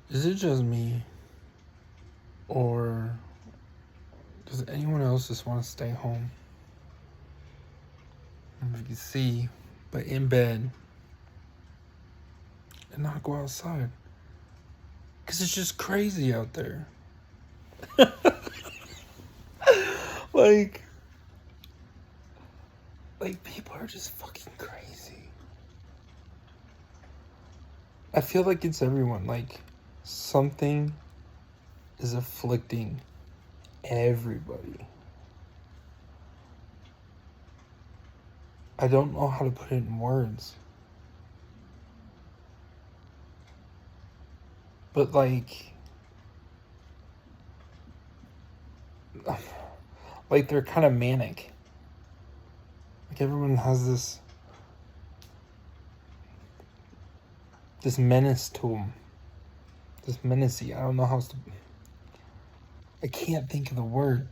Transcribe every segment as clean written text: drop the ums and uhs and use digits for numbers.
Is it just me, or does anyone else just want to stay home? If you can see, but in bed and not go outside. Because it's just crazy out there. like, people are just fucking crazy. I feel like it's everyone. Like, something is afflicting everybody. I don't know how to put it in words. But, like they're kind of manic. Like, everyone has this menace to them. This menacey. I don't know how to. I can't think of the word.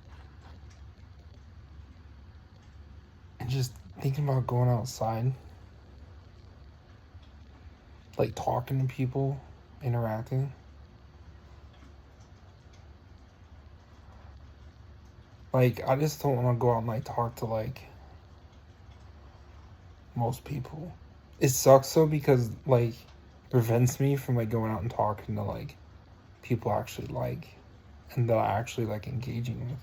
And just thinking about going outside, like talking to people, interacting. Like, I just don't want to go out and like talk to like most people. It sucks though because like it prevents me from like going out and talking to like people I actually like and that I actually like engaging with.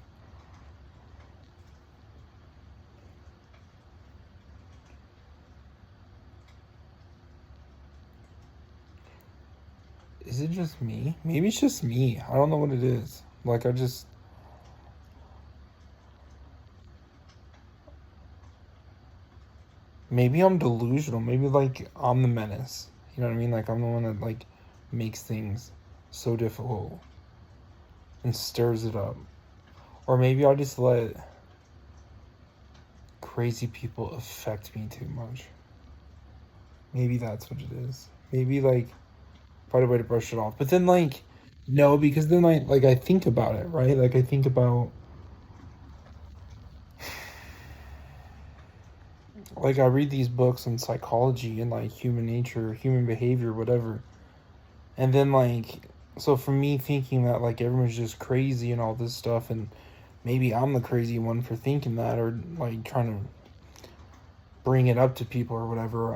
Is it just me? Maybe it's just me. I don't know what it is. Like, maybe I'm delusional. Maybe like I'm the menace. You know what I mean? Like, I'm the one that like makes things so difficult and stirs it up. Or maybe I just let crazy people affect me too much. Maybe that's what it is. Maybe like find a way to brush it off. But then like no, because then I think about it, right? Like, I think about like I read these books on psychology and like human nature, human behavior, whatever. And then like so for me thinking that like everyone's just crazy and all this stuff, and maybe I'm the crazy one for thinking that, or like trying to bring it up to people or whatever,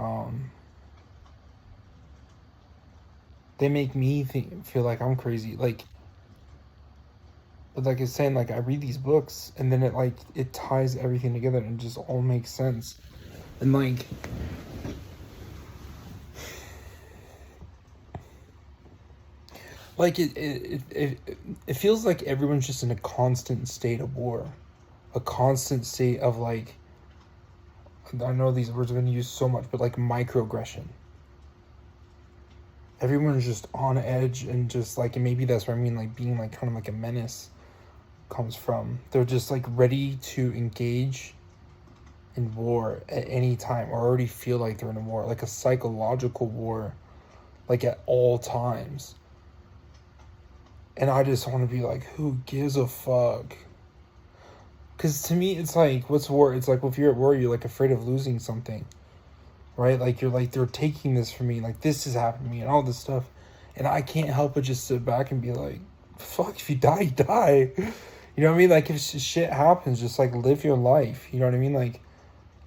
they make me feel like I'm crazy. Like, but like it's saying, like I read these books and then it ties everything together and it just all makes sense. And like it feels like everyone's just in a constant state of war, a constant state of like, I know these words have been used so much, but like microaggression. Everyone's just on edge and just like, and maybe that's what I mean, like being like kind of like a menace comes from. They're just like ready to engage in war at any time, or already feel like they're in a war, like a psychological war, like at all times. And I just want to be like, who gives a fuck? Because to me, it's like, what's war? It's like, well, if you're at war, you're like afraid of losing something, right? Like, you're like, they're taking this from me, like this has happened to me and all this stuff. And I can't help but just sit back and be like, fuck, if you die, you die. You know what I mean? Like, if shit happens, just like live your life. You know what I mean? Like,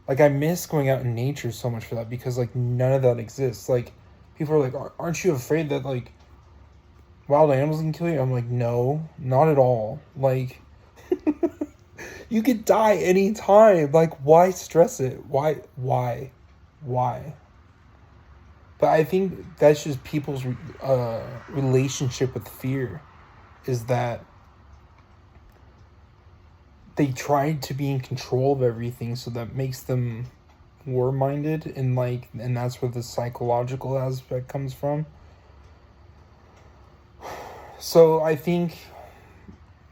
I miss going out in nature so much for that, because like none of that exists. Like, people are like, aren't you afraid that like wild animals can kill you? I'm like, no, not at all. Like, you could die anytime. Like, why stress it? Why? But I think that's just people's relationship with fear, is that they try to be in control of everything, so that makes them war minded, and like, and that's where the psychological aspect comes from. So I think,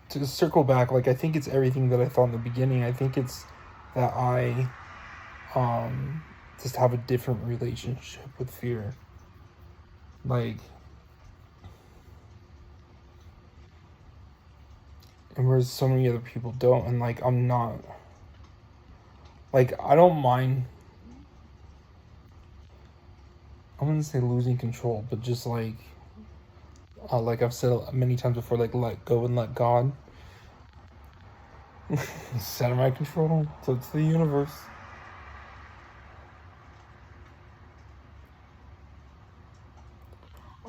to circle back, like I think it's everything that I thought in the beginning. I think it's that I just have a different relationship with fear. Like, and whereas so many other people don't, and like I'm not, like, I don't mind, I wouldn't say losing control, but just like Like I've said many times before, like let go and let God. It's out of my control. So it's the universe.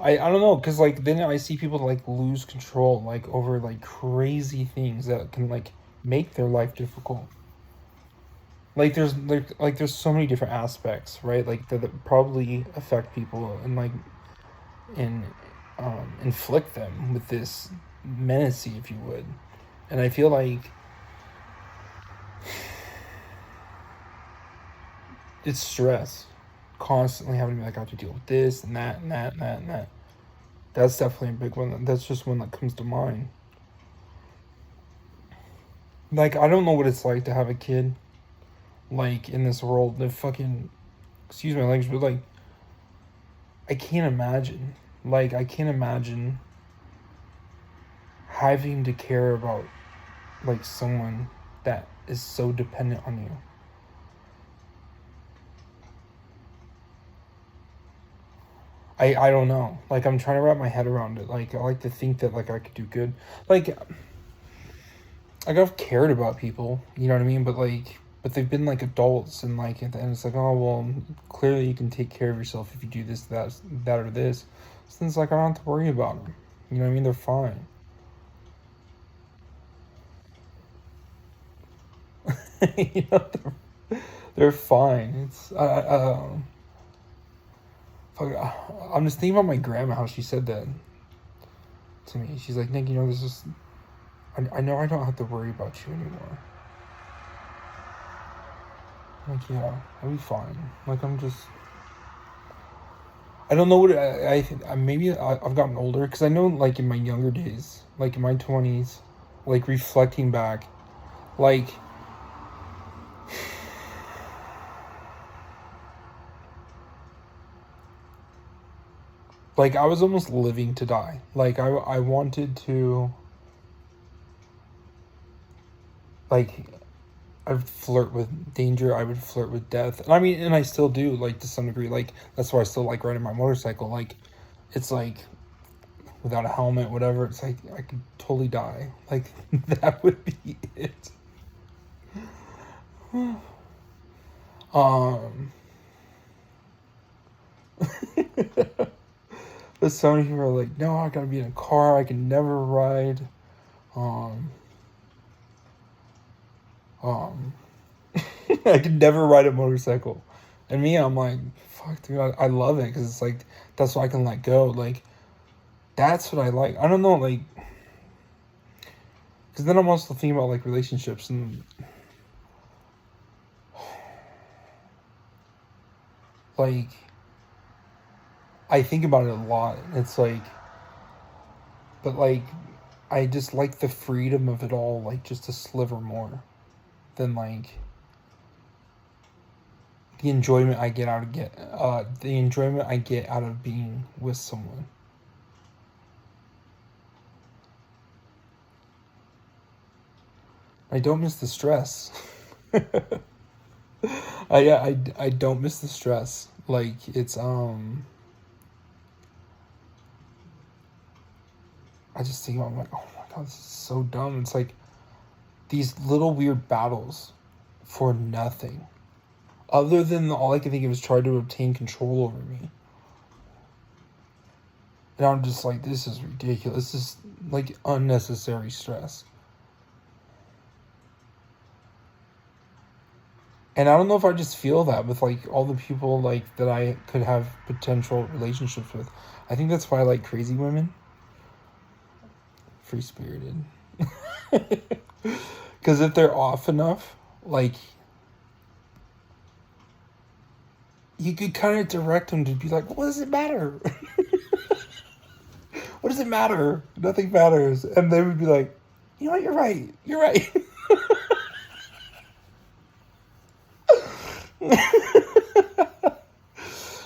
I don't know, because like then I see people like lose control like over like crazy things that can like make their life difficult. Like there's so many different aspects, right? Like that probably affect people and like and inflict them with this menace, if you would. And I feel like it's stress, constantly having to be like I have to deal with this and that and that and that and that. That's definitely a big one. That's just one that comes to mind. Like I don't know what it's like to have a kid like in this world. The fucking excuse my language, but like I can't imagine. Like I can't imagine having to care about like someone that is so dependent on you. I don't know. Like I'm trying to wrap my head around it. Like I like to think that like I could do good. Like I've cared about people, you know what I mean? But they've been like adults and like at the end it's like, oh well, clearly you can take care of yourself if you do this, that or this. So then it's like I don't have to worry about them. You know what I mean? They're fine. You know, they're fine. It's fuck, I'm just thinking about my grandma how she said that to me. She's like, Nick, you know, this is I know I don't have to worry about you anymore. Like, yeah, I'll be fine. Like, I'm just. I don't know what I maybe I've gotten older because I know like in my younger days, like in my 20s, like reflecting back, like I was almost living to die. Like I wanted to like I would flirt with danger. I would flirt with death. And I mean, and I still do, like to some degree. Like that's why I still like riding my motorcycle. Like, it's like without a helmet, whatever. It's like I could totally die. Like that would be it. Um, but so many people are like, no, I gotta be in a car. I can never ride. Um, um, I could never ride a motorcycle. And me, I'm like, fuck, dude, I love it because it's like that's what I can let go. Like that's what I like. I don't know, like, because then I'm also thinking about like relationships and like I think about it a lot. It's like, but like I just like the freedom of it all, like just a sliver more than like the enjoyment I get out of the enjoyment I get out of being with someone. I don't miss the stress. I don't miss the stress. Like it's I just think I'm like, oh my god, this is so dumb. It's like these little weird battles for nothing. Other than all I can think of is try to obtain control over me. And I'm just like, this is ridiculous. This is like unnecessary stress. And I don't know if I just feel that with like all the people like that I could have potential relationships with. I think that's why I like crazy women. Free spirited. Because if they're off enough, like you could kind of direct them to be like, what does it matter? What does it matter? Nothing matters. And they would be like, you know what, you're right. You're right.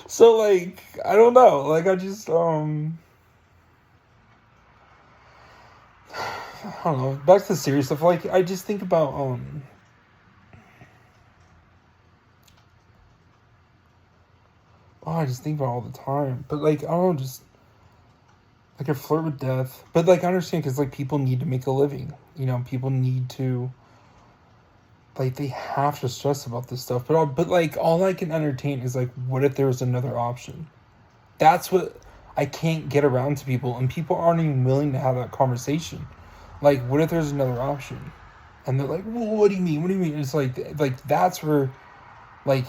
So like, I don't know. Like I just I don't know. Back to the serious stuff. Like I just think about oh, I just think about it all the time. But like I don't know, just like I flirt with death, but like I understand because like people need to make a living. You know, people need to like they have to stress about this stuff. But like all I can entertain is like, what if there was another option? That's what I can't get around to people, and people aren't even willing to have that conversation. Like, what if there's another option? And they're like, well, what do you mean? What do you mean? It's like that's where like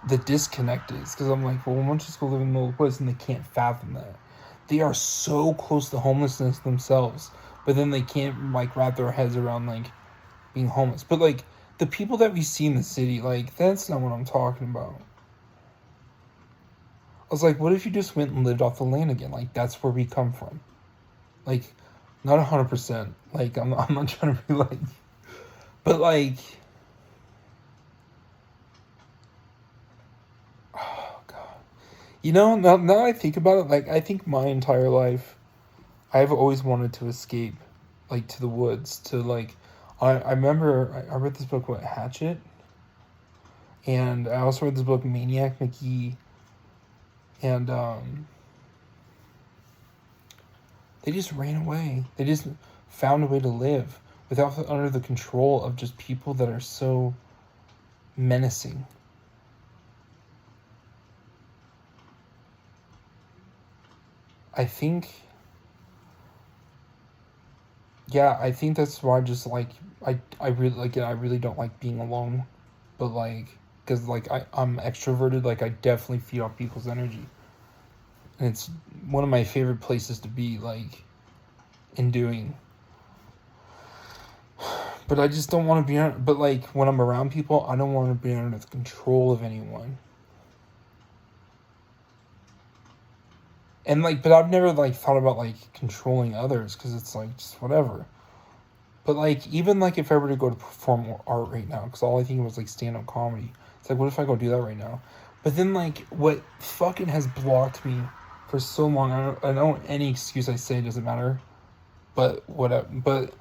the disconnect is, because I'm like, well, why don't you just go live in the middle of the woods? And they can't fathom that. They are so close to homelessness themselves, but then they can't like wrap their heads around like being homeless. But like the people that we see in the city, like that's not what I'm talking about. I was like, what if you just went and lived off the land again? Like that's where we come from. Like, not 100%. Like I'm not trying to be like, but like, oh god, you know, now I think about it, like I think my entire life, I've always wanted to escape, like to the woods, to like, I remember I read this book, what, Hatchet, and I also read this book, Maniac McGee, and they just ran away. They just found a way to live without under the control of just people that are so menacing. I think, yeah, I think that's why just like I really like it. I really don't like being alone, but like because like I'm extroverted. Like I definitely feed off people's energy, and it's one of my favorite places to be. Like in doing. But I just don't want to be on. But like when I'm around people, I don't want to be under the control of anyone. And like, but I've never like thought about like controlling others, because it's like just whatever. But like even like if I were to go to perform art right now, because all I think was like stand up comedy. It's like, what if I go do that right now? But then like what fucking has blocked me for so long. I know any excuse I say doesn't matter. But whatever. But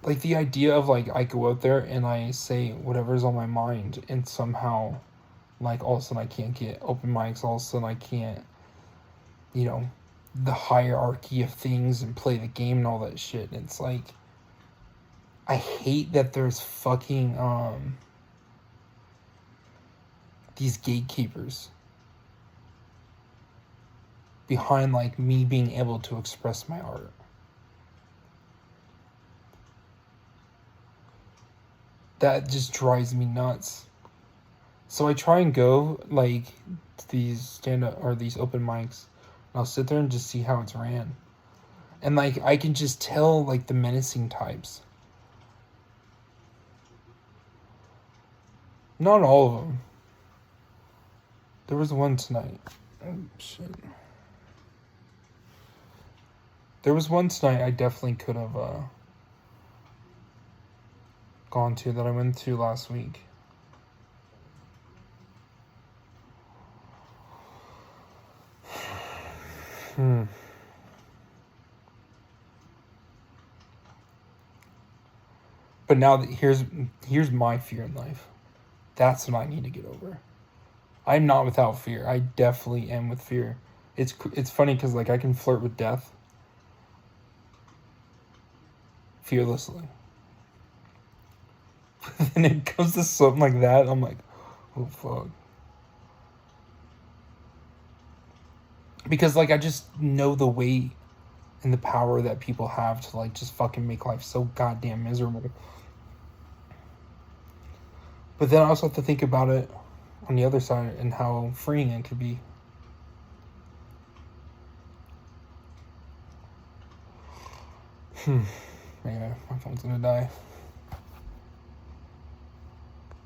like the idea of like I go out there and I say whatever's on my mind, and somehow like all of a sudden I can't get open mics, all of a sudden I can't, you know, the hierarchy of things and play the game and all that shit. And it's like I hate that there's fucking these gatekeepers behind like me being able to express my art. That just drives me nuts. So I try and go like to these stand up or these open mics, and I'll sit there and just see how it's ran. And like I can just tell like the menacing types. Not all of them. There was one tonight. Oh shit. There was one tonight I definitely could have gone to, that I went to last week. But now that here's my fear in life. That's what I need to get over. I'm not without fear. I definitely am with fear. It's funny because like I can flirt with death fearlessly. And it comes to something like that, I'm like, oh fuck. Because like I just know the weight and the power that people have to like just fucking make life so goddamn miserable. But then I also have to think about it on the other side and how freeing it could be. Yeah, my phone's gonna die.